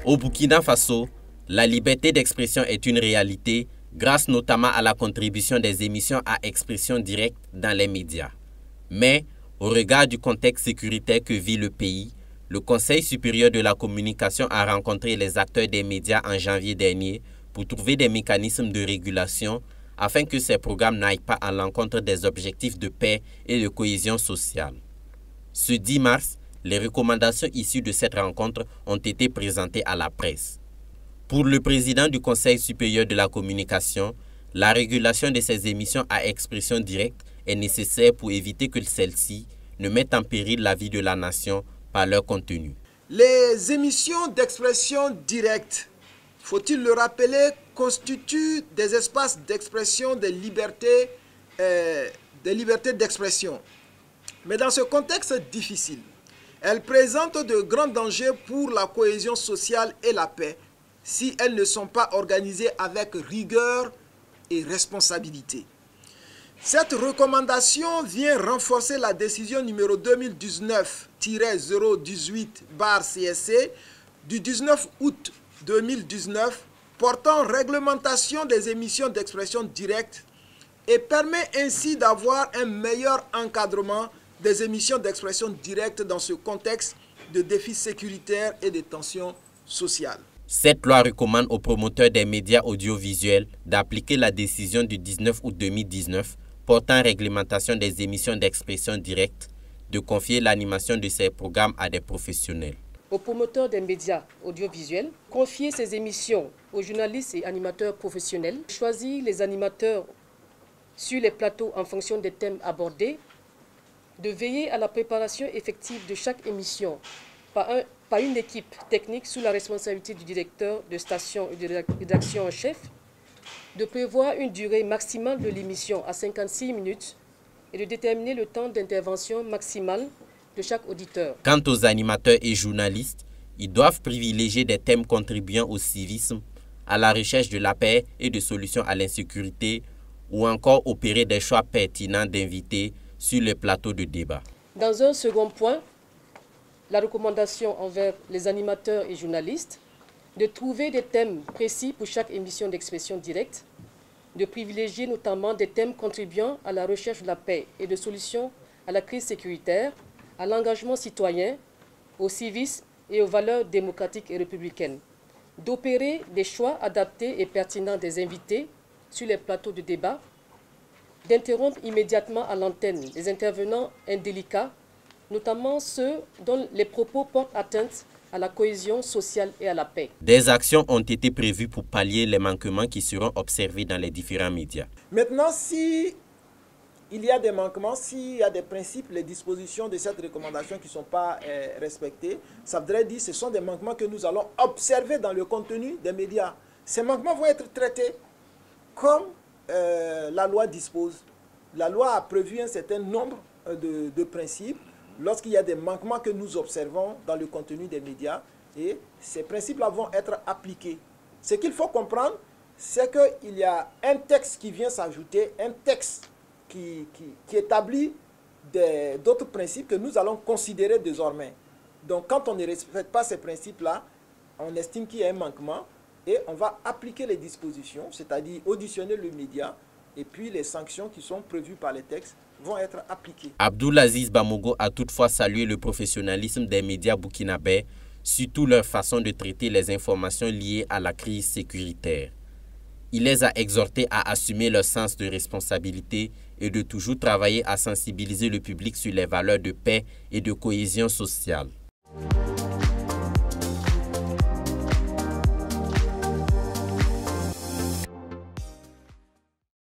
Au Burkina Faso, la liberté d'expression est une réalité grâce notamment à la contribution des émissions à expression directe dans les médias. Mais, au regard du contexte sécuritaire que vit le pays, le Conseil supérieur de la communication a rencontré les acteurs des médias en janvier dernier pour trouver des mécanismes de régulation afin que ces programmes n'aillent pas à l'encontre des objectifs de paix et de cohésion sociale. Ce 10 mars, les recommandations issues de cette rencontre ont été présentées à la presse. Pour le président du Conseil supérieur de la communication, la régulation de ces émissions à expression directe est nécessaire pour éviter que celles-ci ne mettent en péril la vie de la nation par leur contenu. Les émissions d'expression directe, faut-il le rappeler, constituent des espaces d'expression des libertés d'expression. Mais dans ce contexte difficile, elles présentent de grands dangers pour la cohésion sociale et la paix si elles ne sont pas organisées avec rigueur et responsabilité. Cette recommandation vient renforcer la décision numéro 2019-018/CSC du 19 août 2019 portant réglementation des émissions d'expression directe et permet ainsi d'avoir un meilleur encadrement des émissions d'expression directe dans ce contexte de défis sécuritaires et de tensions sociales. Cette loi recommande aux promoteurs des médias audiovisuels d'appliquer la décision du 19 août 2019 portant réglementation des émissions d'expression directe, de confier l'animation de ces programmes à des professionnels. Aux promoteurs des médias audiovisuels, confier ces émissions aux journalistes et animateurs professionnels, choisir les animateurs sur les plateaux en fonction des thèmes abordés, de veiller à la préparation effective de chaque émission par une équipe technique sous la responsabilité du directeur de station et de rédaction en chef, de prévoir une durée maximale de l'émission à 56 minutes et de déterminer le temps d'intervention maximal de chaque auditeur. Quant aux animateurs et journalistes, ils doivent privilégier des thèmes contribuant au civisme, à la recherche de la paix et de solutions à l'insécurité, ou encore opérer des choix pertinents d'invités sur les plateaux de débat. Dans un second point, la recommandation envers les animateurs et journalistes de trouver des thèmes précis pour chaque émission d'expression directe, de privilégier notamment des thèmes contribuant à la recherche de la paix et de solutions à la crise sécuritaire, à l'engagement citoyen, au civisme et aux valeurs démocratiques et républicaines, d'opérer des choix adaptés et pertinents des invités sur les plateaux de débat, d'interrompre immédiatement à l'antenne les intervenants indélicats, notamment ceux dont les propos portent atteinte à la cohésion sociale et à la paix. Des actions ont été prévues pour pallier les manquements qui seront observés dans les différents médias. Maintenant, si il y a des manquements, s'il y a des principes, les dispositions de cette recommandation qui ne sont pas respectées, ça voudrait dire que ce sont des manquements que nous allons observer dans le contenu des médias. Ces manquements vont être traités comme la loi dispose. La loi a prévu un certain nombre de principes lorsqu'il y a des manquements que nous observons dans le contenu des médias, et ces principes-là vont être appliqués. Ce qu'il faut comprendre, c'est qu'il y a un texte qui vient s'ajouter, un texte qui établit d'autres principes que nous allons considérer désormais. Donc quand on ne respecte pas ces principes-là, on estime qu'il y a un manquement et on va appliquer les dispositions, c'est-à-dire auditionner le média, et puis les sanctions qui sont prévues par les textes vont être appliquées. Abdoulaziz Bamogo a toutefois salué le professionnalisme des médias burkinabés, surtout leur façon de traiter les informations liées à la crise sécuritaire. Il les a exhortés à assumer leur sens de responsabilité et de toujours travailler à sensibiliser le public sur les valeurs de paix et de cohésion sociale.